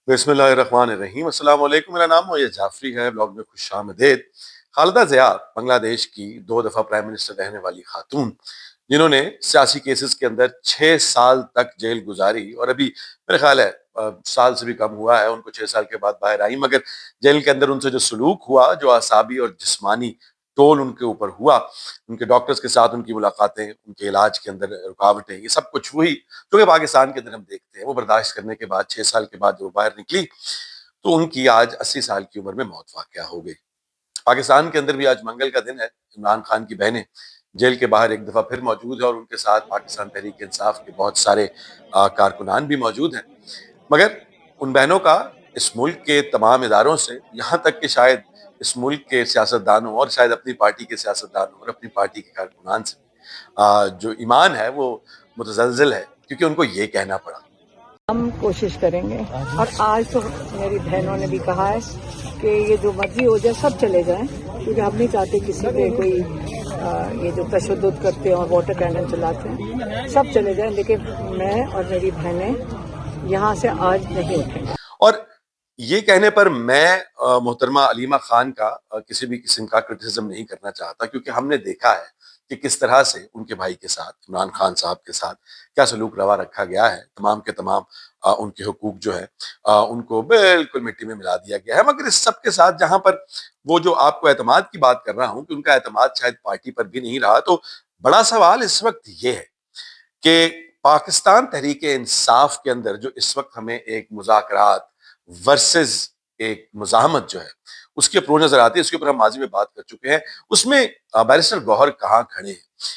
بسم اللہ الرحمن الرحیم۔ السلام علیکم، میرا نام معیز جعفری ہے، بلاگ میں خوش آمدید۔ خالدہ ضیاء بنگلہ دیش کی 2 دفعہ پرائم منسٹر رہنے والی خاتون، جنہوں نے سیاسی کیسز کے اندر 6 سال تک جیل گزاری اور ابھی میرے خیال ہے سال سے بھی کم ہوا ہے ان کو 6 سال کے بعد باہر آئی، مگر جیل کے اندر ان سے جو سلوک ہوا، جو اعصابی اور جسمانی ٹول ان کے اوپر ہوا، ان کے ڈاکٹرز کے ساتھ ان کی ملاقاتیں، ان کے علاج کے اندر رکاوٹیں، یہ سب کچھ وہی جو کہ پاکستان کے اندر ہم دیکھتے ہیں۔ وہ برداشت کرنے کے بعد 6 سال کے بعد وہ باہر نکلی تو ان کی آج 80 سال کی عمر میں موت واقع ہو گئی۔ پاکستان کے اندر بھی آج منگل کا دن ہے۔ عمران خان کی بہنیں جیل کے باہر ایک دفعہ پھر موجود ہیں اور ان کے ساتھ پاکستان تحریک انصاف کے بہت سارے کارکنان بھی موجود ہیں، مگر ان بہنوں کا اس ملک کے تمام اداروں سے، یہاں تک کہ شاید اس ملک کے سیاستدانوں اور شاید اپنی پارٹی کے سیاستدانوں اور اپنی پارٹی کے کارکنان سے جو ایمان ہے وہ متزلزل ہے، کیونکہ ان کو یہ کہنا پڑا۔ ہم کوشش کریں گے، اور آج تو میری بہنوں نے بھی کہا ہے کہ یہ جو مرضی ہو جائے سب چلے جائیں، کیونکہ ہم نہیں چاہتے کسی پہ کوئی یہ جو تشدد کرتے ہیں اور واٹر کینن چلاتے ہیں سب چلے جائیں، لیکن میں اور میری بہنیں یہاں سے آج نہیں اٹھیں گے۔ اور یہ کہنے پر میں محترمہ علیمہ خان کا کسی بھی قسم کا کرٹیسزم نہیں کرنا چاہتا، کیونکہ ہم نے دیکھا ہے کہ کس طرح سے ان کے بھائی کے ساتھ، عمران خان صاحب کے ساتھ کیا سلوک روا رکھا گیا ہے۔ تمام کے تمام ان کے حقوق جو ہے ان کو بالکل مٹی میں ملا دیا گیا ہے، مگر اس سب کے ساتھ جہاں پر وہ جو آپ کو اعتماد کی بات کر رہا ہوں کہ ان کا اعتماد شاید پارٹی پر بھی نہیں رہا، تو بڑا سوال اس وقت یہ ہے کہ پاکستان تحریک انصاف کے اندر جو اس وقت ہمیں ایک مذاکرات ورسز ایک مزاحمت جو ہے اس کی اپروچ نظر آتی ہے، اس کے اوپر ہم ماضی میں بات کر چکے ہیں، اس میں بیرسٹر گوہر کہاں کھڑے ہیں،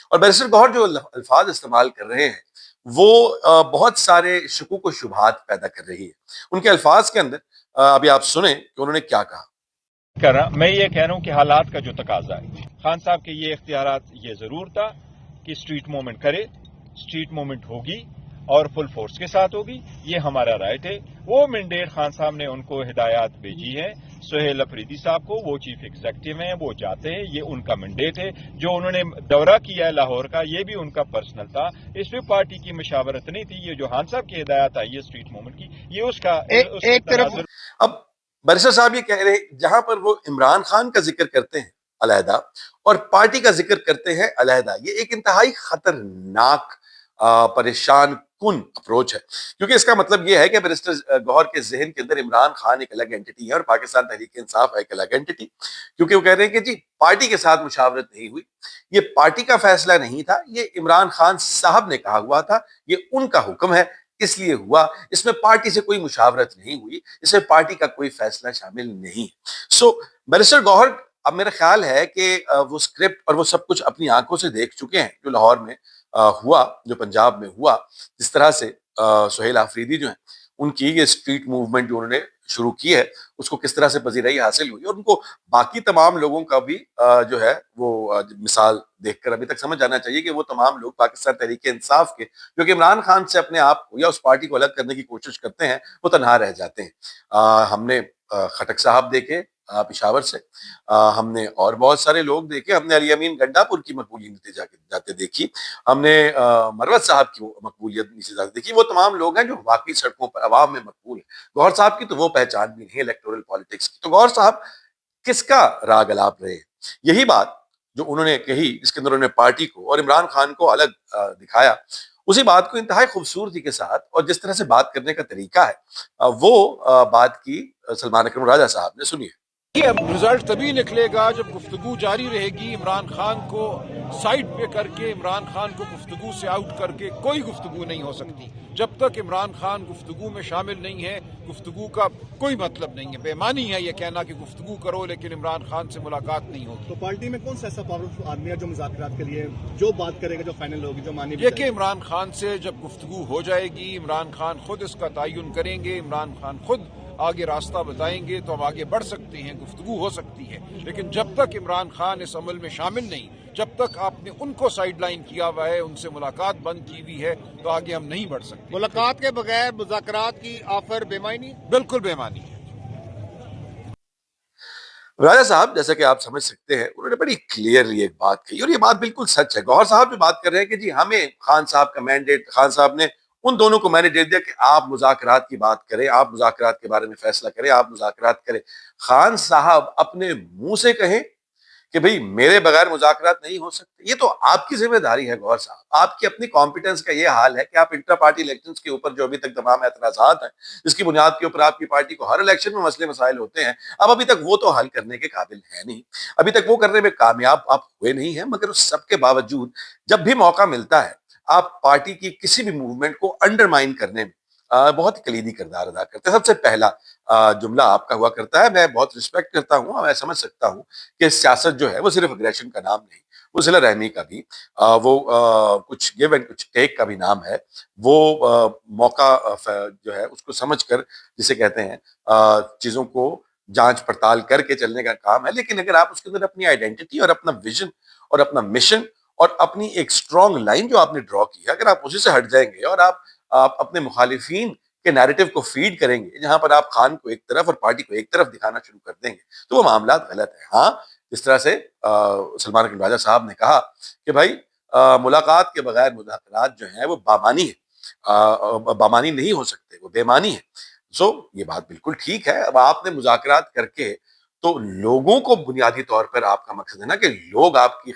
اور بیرسٹر گوہر جو الفاظ استعمال کر رہے ہیں وہ بہت سارے شکوک و شبہات پیدا کر رہی ہے۔ ان کے الفاظ کے اندر ابھی آپ سنیں کہ انہوں نے کیا کہا۔ میں یہ کہہ رہا ہوں کہ حالات کا جو تقاضا ہے، خان صاحب کے یہ اختیارات یہ ضرور تھا کہ اسٹریٹ موومنٹ کرے، اسٹریٹ موومنٹ ہوگی اور فل فورس کے ساتھ ہوگی، یہ ہمارا رائٹ ہے۔ وہ مینڈیٹ خان صاحب نے ان کو ہدایات بھیجی ہے سہیل افریدی صاحب کو، وہ چیف ایگزیکٹو ہیں، وہ جاتے ہیں، یہ ان کا مینڈیٹ ہے۔ جو انہوں نے دورہ کیا ہے لاہور کا، یہ بھی ان کا پرسنل تھا، اس میں پارٹی کی مشاورت نہیں تھی۔ یہ جو خان صاحب کی ہدایات آئی ہے اسٹریٹ موومنٹ کی، یہ اس کا ایک طرف۔ اب بیرسٹر صاحب یہ کہہ رہے ہیں، جہاں پر وہ عمران خان کا ذکر کرتے ہیں علیحدہ اور پارٹی کا ذکر کرتے ہیں علیحدہ، یہ ایک انتہائی خطرناک پریشان کن اپروچ ہے، کیونکہ اس کا مطلب یہ ہے کہ بیرسٹر گوہر کے ذہن کے اندر عمران خان ایک الگ اینٹی ہے اور پاکستان تحریک انصاف ایک الگ اینٹی، کیونکہ وہ کہہ رہے ہیں کہ جی پارٹی کے ساتھ مشاورت نہیں ہوئی، یہ پارٹی کا فیصلہ نہیں تھا، یہ عمران خان صاحب نے کہا ہوا تھا، یہ ان کا حکم ہے اس لیے ہوا، اس میں پارٹی سے کوئی مشاورت نہیں ہوئی، اس میں پارٹی کا کوئی فیصلہ شامل نہیں۔ سو بیرسٹر گوہر اب میرا خیال ہے کہ وہ اسکرپٹ اور وہ سب کچھ اپنی آنکھوں سے دیکھ چکے ہیں، جو لاہور میں ہوا، جو پنجاب میں ہوا، جس طرح سے سہیل آفریدی جو ہیں ان کی یہ اسٹریٹ موومنٹ جو انہوں نے شروع کی ہے اس کو کس طرح سے پذیرائی حاصل ہوئی، اور ان کو باقی تمام لوگوں کا بھی جو ہے وہ مثال دیکھ کر ابھی تک سمجھ آنا چاہیے کہ وہ تمام لوگ پاکستان تحریک انصاف کے جو کہ عمران خان سے اپنے آپ کو یا اس پارٹی کو الگ کرنے کی کوشش کرتے ہیں، وہ تنہا رہ جاتے ہیں۔ ہم نے خٹک صاحب دیکھے پشاور سے، ہم نے اور بہت سارے لوگ دیکھے، ہم نے علی امین گنڈا پور کی مقبولیت نیچے جاتے دیکھی، ہم نے مروت صاحب کی مقبولیت نیچے جاتے دیکھی۔ وہ تمام لوگ ہیں جو واقعی سڑکوں پر عوام میں مقبول ہیں۔ گوہر صاحب کی تو وہ پہچان بھی نہیں ہے الیکٹورل پالیٹکس کی، تو گوہر صاحب کس کا راگ الاپ رہے؟ یہی بات جو انہوں نے کہی، جس کے اندر انہوں نے پارٹی کو اور عمران خان کو الگ دکھایا، اسی بات کو انتہائی خوبصورتی کے ساتھ اور جس طرح سے بات کرنے کا طریقہ ہے وہ بات کی سلمان اکرم راجہ صاحب نے سنی ہے۔ اب رزلٹ تبھی نکلے گا جب گفتگو جاری رہے گی، عمران خان کو سائڈ پہ کر کے، عمران خان کو گفتگو سے آؤٹ کر کے کوئی گفتگو نہیں ہو سکتی۔ جب تک عمران خان گفتگو میں شامل نہیں ہے، گفتگو کا کوئی مطلب نہیں ہے۔ بے معنی ہے یہ کہنا کہ گفتگو کرو لیکن عمران خان سے ملاقات نہیں ہوگی۔ تو پارٹی میں کون سا ایسا پاورفل آدمی ہے جو مذاکرات کے لیے جو بات کرے گا، جو فائنل ہوگی، جو مانی یہ کہ عمران خان سے جب گفتگو ہو جائے گی، عمران خان خود اس کا تعین کریں گے، عمران خان خود آگے راستہ بتائیں گے تو ہم آگے بڑھ سکتے ہیں، گفتگو ہو سکتی ہے۔ لیکن جب تک عمران خان اس عمل میں شامل نہیں، جب تک آپ نے ان کو سائیڈ لائن کیا ہوا ہے، ان سے ملاقات بند کی ہوئی ہے، تو آگے ہم نہیں بڑھ سکتے۔ ملاقات کے بغیر مذاکرات کی آفر بے معنی؟ بالکل بے معنی ہے۔ راجہ صاحب جیسا کہ آپ سمجھ سکتے ہیں انہوں نے بڑی کلیئرلی ایک بات کہی، اور یہ بات بالکل سچ ہے۔ گوہر صاحب بھی بات کر رہے ہیں کہ جی ہمیں خان صاحب کا مینڈیٹ، خان صاحب نے ان دونوں کو میں نے دے دیا کہ آپ مذاکرات کی بات کریں, آپ مذاکرات کے بارے میں فیصلہ کریں, آپ مذاکرات کریں. خان صاحب اپنے منہ سے کہیں کہ بھئی میرے بغیر مذاکرات نہیں ہو سکتے, یہ تو آپ کی ذمہ داری ہے گوہر صاحب. آپ کی اپنی کمپیٹنس کا یہ حال ہے کہ آپ انٹرا پارٹی الیکشنز کے اوپر جو ابھی تک تمام اعتراضات ہیں, جس کی بنیاد کے اوپر آپ کی پارٹی کو ہر الیکشن میں مسئلے مسائل ہوتے ہیں, ابھی تک وہ تو حل کرنے کے قابل ہے نہیں, ابھی تک وہ کرنے میں کامیاب آپ ہوئے نہیں ہیں. مگر اس سب کے باوجود جب بھی موقع ملتا ہے آپ پارٹی کی کسی بھی موومنٹ کو انڈرمائن کرنے میں بہت کلیدی کردار ادا کرتے ہیں. سب سے پہلا جملہ آپ کا ہوا کرتا ہے, میں بہت رسپیکٹ کرتا ہوں, میں سمجھ سکتا ہوں کہ سیاست جو ہے وہ صرف اگریشن کا نام نہیں, وہ صلہ رحمی کا بھی, وہ کچھ گیو اینڈ کچھ ٹیک کا بھی نام ہے. وہ موقع جو ہے اس کو سمجھ کر, جسے کہتے ہیں چیزوں کو جانچ پڑتال کر کے چلنے کا کام ہے. لیکن اگر آپ اس کے اندر اپنی آئیڈینٹی اور اپنا ویژن اور اپنا مشن اور اپنی ایک اسٹرانگ لائن جو آپ نے ڈرا کی ہے, اگر آپ اسی سے ہٹ جائیں گے اور آپ اپنے مخالفین کے نیریٹو کو فیڈ کریں گے, جہاں پر آپ خان کو ایک طرف اور پارٹی کو ایک طرف دکھانا شروع کر دیں گے, تو وہ معاملات غلط ہیں. ہاں, جس طرح سے سلمان اکرم راجہ صاحب نے کہا کہ بھائی ملاقات کے بغیر مذاکرات جو ہیں وہ بامانی ہے, بامانی نہیں ہو سکتے, وہ بے معنی ہے. سو یہ بات بالکل ٹھیک ہے. اب آپ نے مذاکرات کر کے تو لوگوں کو بنیادی طور پر آپ کا مقصد ہے نا کہ لوگ آپ کے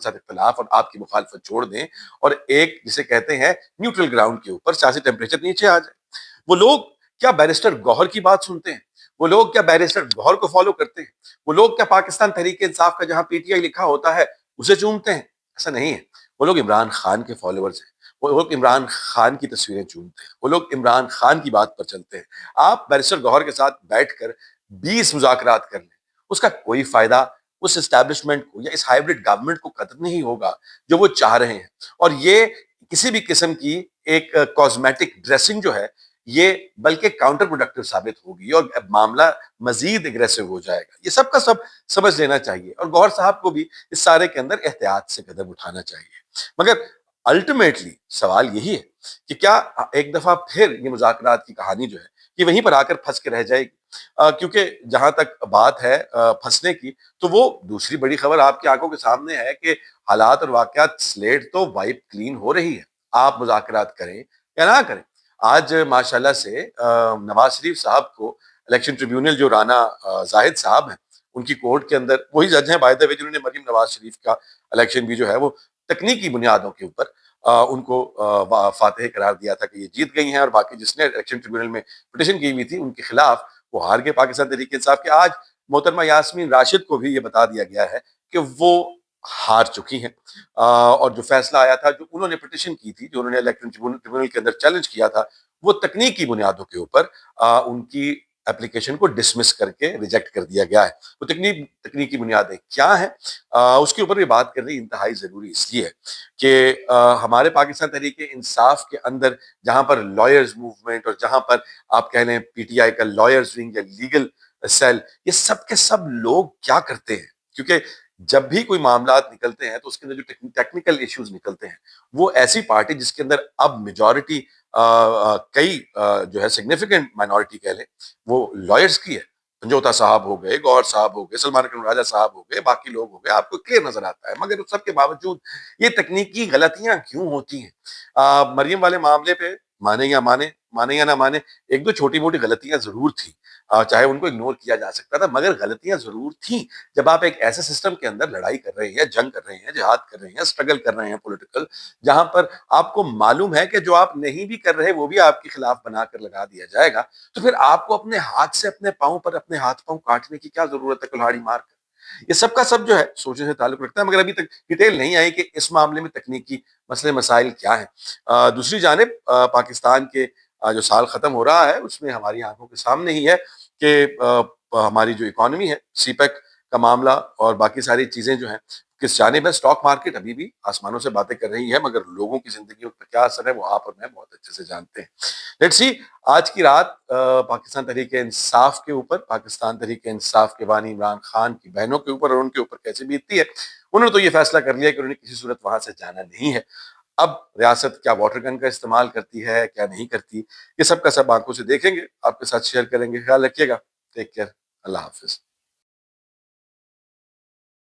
ساتھ اختلاف اور آپ کی مخالفت چھوڑ دیں اور ایک جسے کہتے ہیں نیوٹرل گراؤنڈ کے اوپر سیاسی ٹیمپریچر نیچے آ جائے. وہ لوگ کیا بیرسٹر گوہر کی بات سنتے ہیں؟ وہ لوگ کیا بیرسٹر گوہر کو فالو کرتے ہیں؟ وہ لوگ کیا پاکستان تحریک انصاف کا جہاں پی ٹی آئی لکھا ہوتا ہے اسے چومتے ہیں؟ ایسا نہیں ہے. وہ لوگ عمران خان کے فالوورز ہیں, وہ لوگ عمران خان کی تصویریں چومتے ہیں, وہ لوگ عمران خان کی بات پر چلتے ہیں. آپ بیرسٹر گوہر کے ساتھ بیٹھ کر 20 مذاکرات کر لیں, اس کا کوئی فائدہ اس اسٹیبلشمنٹ کو یا اس ہائیبرڈ گورنمنٹ کو قطع نہیں ہوگا جو وہ چاہ رہے ہیں. اور یہ کسی بھی قسم کی ایک کاسمیٹک ڈریسنگ جو ہے یہ بلکہ کاؤنٹر پروڈکٹیو ثابت ہوگی اور معاملہ مزید اگریسو ہو جائے گا. یہ سب کا سب سمجھ لینا چاہیے اور گوہر صاحب کو بھی اس سارے کے اندر احتیاط سے قدم اٹھانا چاہیے. مگر الٹیمیٹلی سوال یہی ہے کہ کیا ایک دفعہ پھر یہ مذاکرات کی کہانی جو ہے یہ وہیں پر آ کر پھنس کے رہ جائے گی؟ کیونکہ جہاں تک بات ہے پھنسنے کی, تو وہ دوسری بڑی خبر آپ کی آنکھوں کے سامنے ہے کہ حالات اور واقعات سلیٹ تو وائپ کلین ہو رہی ہے. آپ مذاکرات کریں یا نہ کریں, آج ماشاءاللہ سے نواز شریف صاحب کو الیکشن ٹریبیونل جو رانا زاہد صاحب ہیں ان کی کورٹ کے اندر, وہی جج ہیں بائی دا وے جنہوں نے مریم نواز شریف کا الیکشن بھی جو ہے وہ تکنیکی بنیادوں کے اوپر ان کو فاتح قرار دیا تھا کہ یہ جیت گئی ہیں, اور باقی جس نے الیکشن ٹریبیونل میں پٹیشن کی ہوئی تھی ان کے خلاف وہ ہار گئے پاکستان تحریک انصاف کے. آج محترمہ یاسمین راشد کو بھی یہ بتا دیا گیا ہے کہ وہ ہار چکی ہیں, اور جو فیصلہ آیا تھا, جو انہوں نے پٹیشن کی تھی, جو انہوں نے الیکشن ٹریبیونل کے اندر چیلنج کیا تھا, وہ تکنیکی بنیادوں کے اوپر ان کی اپلیکیشن کو ڈسمس کر کے ریجیکٹ کر دیا گیا ہے. وہ تکنیکی بنیادیں کیا ہیں اس کے اوپر بھی بات کرنی انتہائی ضروری اس لیے ہے کہ ہمارے پاکستان تحریک انصاف کے اندر جہاں پر لائرز موومنٹ اور جہاں پر آپ کہہ لیں پی ٹی آئی کا لائرز ونگ یا لیگل سیل, یہ سب کے سب لوگ کیا کرتے ہیں, کیونکہ جب بھی کوئی معاملات نکلتے ہیں تو اس کے اندر جو ٹیکنیکل ایشوز نکلتے ہیں وہ ایسی پارٹی جس کے اندر اب میجورٹی کئی جو ہے سگنیفیکنٹ مائنورٹی کہہ لیں وہ لائرز کی ہے. سنجوتا صاحب ہو گئے, گوہر صاحب ہو گئے, سلمان اکرم راجہ صاحب ہو گئے, باقی لوگ ہو گئے, آپ کو کلیئر نظر آتا ہے. مگر اس سب کے باوجود یہ تکنیکی غلطیاں کیوں ہوتی ہیں؟ مریم والے معاملے پہ مانے یا نہ مانے, ایک دو چھوٹی موٹی غلطیاں ضرور تھیں, چاہے ان کو اگنور کیا جا سکتا تھا, مگر غلطیاں ضرور تھیں. جب آپ ایک ایسے سسٹم کے اندر لڑائی کر رہے ہیں, جنگ کر رہے ہیں, جہاد کر رہے ہیں, اسٹرگل کر رہے ہیں پولیٹیکل, جہاں پر آپ کو معلوم ہے کہ جو آپ نہیں بھی کر رہے وہ بھی آپ کے خلاف بنا کر لگا دیا جائے گا, تو پھر آپ کو اپنے ہاتھ سے اپنے پاؤں پر اپنے ہاتھ پاؤں کاٹنے کی کیا ضرورت ہے کلہاڑی مار کر؟ یہ سب کا سب جو ہے سوچنے سے تعلق رکھتا ہے, مگر ابھی تک ڈیٹیل نہیں آئی کہ اس معاملے میں تکنیکی مسئلے مسائل کیا ہیں. دوسری جانب پاکستان کے جو سال ختم ہو رہا ہے اس میں ہماری آنکھوں کے سامنے ہی ہے کہ ہماری جو اکانومی ہے, سی پیک کا معاملہ اور باقی ساری چیزیں جو ہیں کس جانب ہے. اسٹاک مارکیٹ ابھی بھی آسمانوں سے باتیں کر رہی ہے, مگر لوگوں کی زندگیوں پر کیا اثر ہے وہ آپ اور میں بہت اچھے سے جانتے ہیں. لیٹس سی آج کی رات پاکستان تحریک انصاف کے اوپر, پاکستان تحریک انصاف کے بانی عمران خان کی بہنوں کے اوپر اور ان کے اوپر کیسے بیتتی ہے. انہوں نے تو یہ فیصلہ کر لیا کہ انہوں نے کسی صورت وہاں سے جانا نہیں ہے. اب ریاست کیا واٹر گن کا استعمال کرتی ہے کیا نہیں کرتی, یہ سب کا سب آنکھوں سے دیکھیں گے, آپ کے ساتھ شیئر کریں گے. خیال رکھیے گا, ٹیک کیئر, اللہ حافظ.